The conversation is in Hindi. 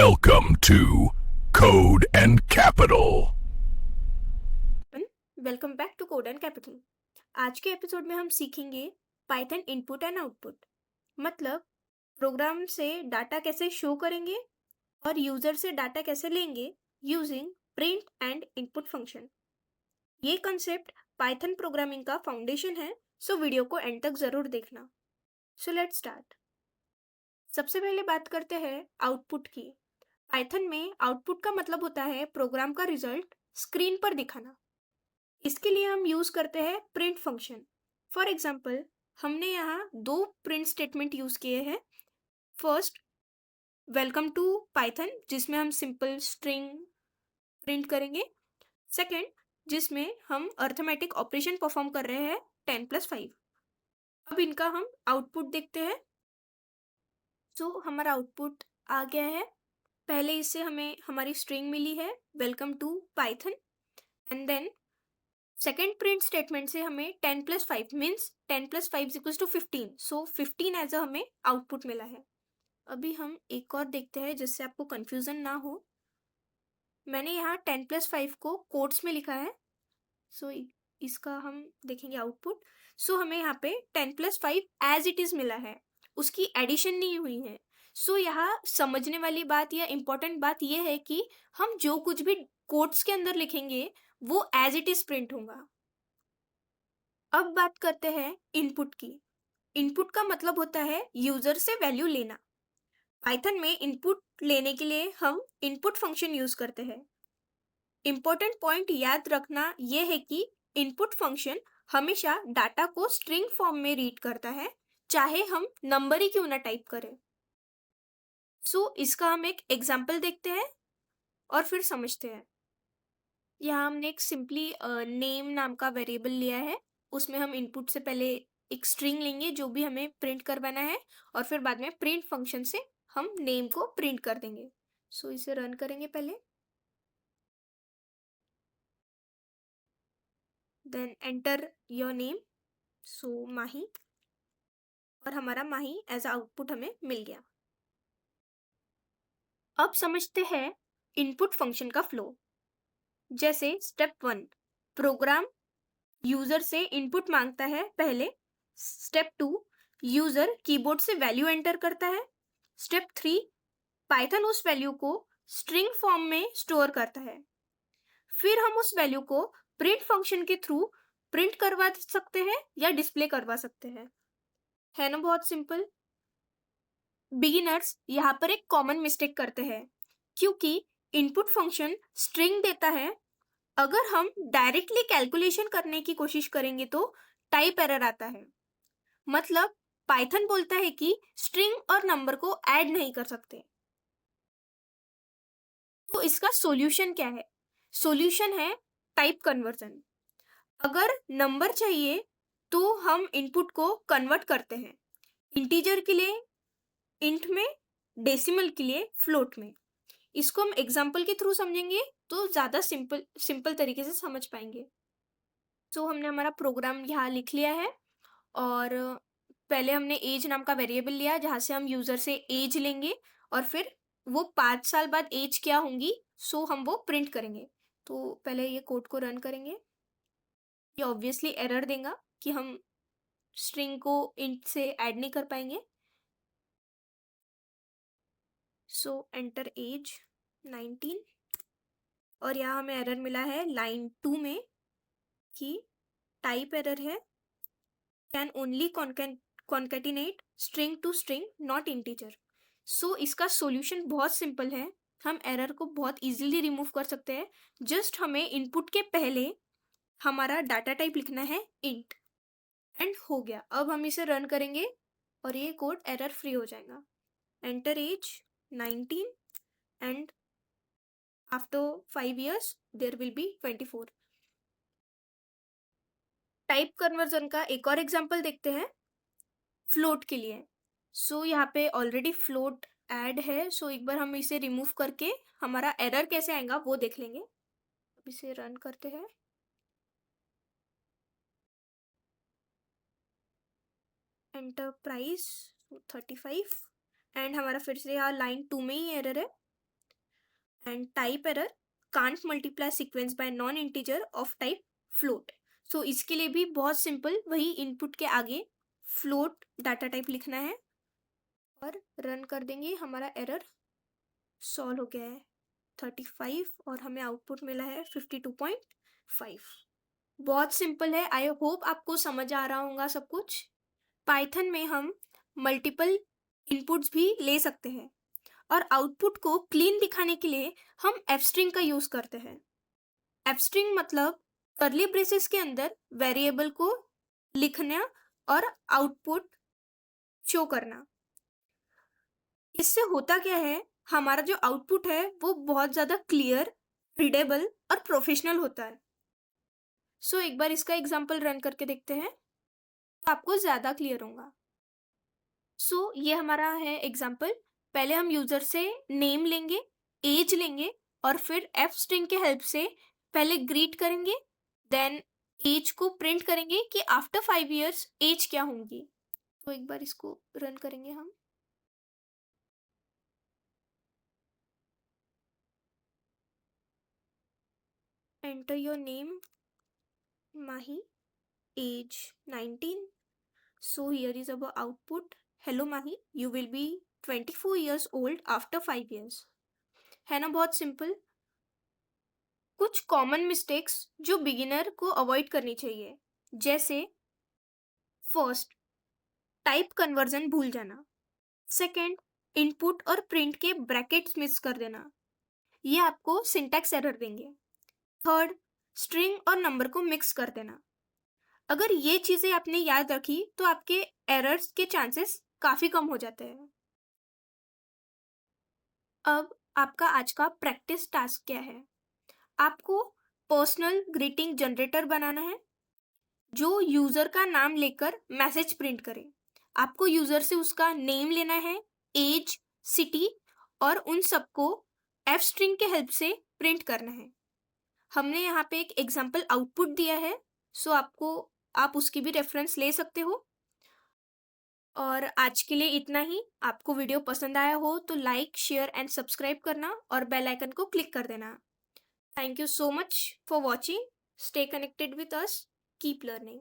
Welcome to Code and Capital. Welcome back to Code and Capital. आज के एपिसोड में हम सीखेंगे पाइथन इनपुट एंड आउटपुट, मतलब प्रोग्राम से डाटा कैसे शो करेंगे और यूजर से डाटा कैसे लेंगे using print and input function. ये कंसेप्ट पाइथन प्रोग्रामिंग का फाउंडेशन है, सो वीडियो को एंड तक जरूर देखना। So let's start. सबसे पहले बात करते हैं आउटपुट की। पाइथन में आउटपुट का मतलब होता है प्रोग्राम का रिजल्ट स्क्रीन पर दिखाना। इसके लिए हम यूज करते हैं प्रिंट फंक्शन। फॉर एग्जाम्पल, हमने यहाँ दो प्रिंट स्टेटमेंट यूज किए हैं। फर्स्ट, वेलकम टू पाइथन, जिसमें हम सिंपल स्ट्रिंग प्रिंट करेंगे। सेकेंड, जिसमें हम अर्थमेटिक ऑपरेशन परफॉर्म कर रहे हैं 10+5। अब इनका हम आउटपुट देखते हैं। तो हमारा आउटपुट आ गया है। पहले इससे हमें हमारी स्ट्रिंग मिली है welcome to Python, and then second print statement से हमें 10+5 मीन्स 10+5 = 15, सो 15 एज अ हमें आउटपुट मिला है। अभी हम एक और देखते हैं जिससे आपको कंफ्यूजन ना हो। मैंने यहाँ 10+5 को कोट्स में लिखा है, सो इसका हम देखेंगे आउटपुट। सो हमें यहाँ पे 10+5 एज इट इज मिला है, उसकी एडिशन नहीं हुई है। सो यहाँ समझने वाली बात या इम्पोर्टेंट बात यह है कि हम जो कुछ भी कोट्स के अंदर लिखेंगे वो एज इट इज प्रिंट होगा। अब बात करते हैं इनपुट की। इनपुट का मतलब होता है यूजर से वैल्यू लेना। पाइथन में इनपुट लेने के लिए हम इनपुट फंक्शन यूज करते हैं। इंपॉर्टेंट पॉइंट याद रखना यह है कि इनपुट फंक्शन हमेशा डाटा को स्ट्रिंग फॉर्म में रीड करता है, चाहे हम नंबर ही क्यों ना टाइप करें। सो इसका हम एक एग्जाम्पल देखते हैं और फिर समझते हैं। यहाँ हमने एक सिंपली नेम नाम का वेरिएबल लिया है। उसमें हम इनपुट से पहले एक स्ट्रिंग लेंगे जो भी हमें प्रिंट करवाना है, और फिर बाद में प्रिंट फंक्शन से हम नेम को प्रिंट कर देंगे। सो इसे रन करेंगे पहले, देन एंटर योर नेम, सो माही, और हमारा माही एज आउटपुट हमें मिल गया। अब समझते हैं इनपुट फंक्शन का फ्लो। जैसे स्टेप 1, प्रोग्राम यूजर से इनपुट मांगता है पहले। स्टेप 2, यूजर कीबोर्ड से वैल्यू एंटर करता है। स्टेप 3, पाइथन उस वैल्यू को स्ट्रिंग फॉर्म में स्टोर करता है। फिर हम उस वैल्यू को प्रिंट फंक्शन के थ्रू प्रिंट करवा सकते हैं या डिस्प्ले करवा सकते हैं। है ना बहुत सिंपल। बिगिनर्स यहाँ पर एक कॉमन मिस्टेक करते हैं, क्योंकि इनपुट फंक्शन स्ट्रिंग देता है। अगर हम डायरेक्टली कैलकुलेशन करने की कोशिश करेंगे तो टाइप एरर आता है। मतलब पाइथन बोलता है कि स्ट्रिंग और नंबर को ऐड नहीं कर सकते। तो इसका सॉल्यूशन क्या है? सॉल्यूशन है टाइप कन्वर्जन। अगर नंबर चाहिए तो हम इनपुट को कन्वर्ट करते हैं, इंटीजर के लिए इंट में, डेसिमल के लिए फ्लोट में। इसको हम एग्जाम्पल के थ्रू समझेंगे तो ज़्यादा सिंपल तरीके से समझ पाएंगे। तो हमने हमारा प्रोग्राम यहाँ लिख लिया है, और पहले हमने एज नाम का वेरिएबल लिया जहाँ से हम यूज़र से एज लेंगे, और फिर वो 5 साल बाद एज क्या होंगी सो हम वो प्रिंट करेंगे। तो पहले ये कोड को रन करेंगे। ये ऑब्वियसली एरर देगा कि हम स्ट्रिंग को इंट से ऐड नहीं कर पाएंगे। सो एंटर एज 19, और यहाँ हमें एरर मिला है लाइन 2 में कि टाइप एरर है, can only concatenate string to string not integer. So इसका सॉल्यूशन बहुत सिंपल है। हम एरर को बहुत इजीली रिमूव कर सकते हैं। जस्ट हमें इनपुट के पहले हमारा डाटा टाइप लिखना है इंट, एंड हो गया। अब हम इसे रन करेंगे और ये कोड एरर फ्री हो जाएगा। Enter age 19 and after 5 years there will be 24। Type conversion का एक और एग्जांपल देखते हैं फ्लोट के लिए। सो यहाँ पे ऑलरेडी फ्लोट ऐड है, सो एक बार हम इसे रिमूव करके हमारा एरर कैसे आएगा वो देख लेंगे। अब इसे रन करते हैं। एंटर प्राइस 35, एंड हमारा फिर से यहाँ लाइन 2 में ही एरर है। And type error can't multiply sequence by non integer of type float. So इसके लिए भी बहुत सिंपल, वही इनपुट के आगे फ्लोट डाटा टाइप लिखना है और रन कर देंगे। हमारा एरर सॉल्व हो गया है 35 और हमें आउटपुट मिला है 52.5। बहुत सिंपल है। आई होप आपको समझ आ रहा होगा सब कुछ। पाइथन में हम मल्टीपल इनपुट्स भी ले सकते हैं और आउटपुट को क्लीन दिखाने के लिए हम एफ स्ट्रिंग का यूज करते हैं। एफ स्ट्रिंग मतलब कर्ली ब्रेसेस के अंदर वेरिएबल को लिखना और आउटपुट शो करना। इससे होता क्या है, हमारा जो आउटपुट है वो बहुत ज़्यादा क्लियर, रीडेबल और प्रोफेशनल होता है। सो एक बार इसका एग्जाम्पल रन करके देखते हैं तो आपको ज़्यादा क्लियर होगा। सो ये हमारा है एग्जाम्पल। पहले हम यूज़र से नेम लेंगे, एज लेंगे और फिर एफ स्ट्रिंग के हेल्प से पहले ग्रीट करेंगे, देन एज को प्रिंट करेंगे कि आफ्टर 5 years एज क्या होंगी। तो एक बार इसको रन करेंगे हम। Enter your name Mahi, age 19. So here is our output. Hello Mahi, you will be 24 years old after 5 years. है ना बहुत सिंपल। कुछ कॉमन मिस्टेक्स जो बिगिनर को अवॉइड करनी चाहिए, जैसे फर्स्ट, टाइप कन्वर्जन भूल जाना। सेकंड, इनपुट और प्रिंट के ब्रैकेट्स मिस कर देना, ये आपको सिंटैक्स एरर देंगे। थर्ड, स्ट्रिंग और नंबर को मिक्स कर देना। अगर ये चीज़ें आपने याद रखी तो आपके एरर्स के चांसेस काफ़ी कम हो जाते हैं। अब आपका आज का प्रैक्टिस टास्क क्या है? आपको पर्सनल ग्रीटिंग जनरेटर बनाना है जो यूज़र का नाम लेकर मैसेज प्रिंट करे। आपको यूज़र से उसका नेम लेना है, एज, सिटी और उन सबको एफ स्ट्रिंग के हेल्प से प्रिंट करना है। हमने यहाँ पे एक एग्जाम्पल आउटपुट दिया है, सो आप उसकी भी रेफरेंस ले सकते हो। और आज के लिए इतना ही। आपको वीडियो पसंद आया हो तो लाइक, शेयर एंड सब्सक्राइब करना और बेल आइकन को क्लिक कर देना। Thank you so much for watching. Stay connected with us, keep learning.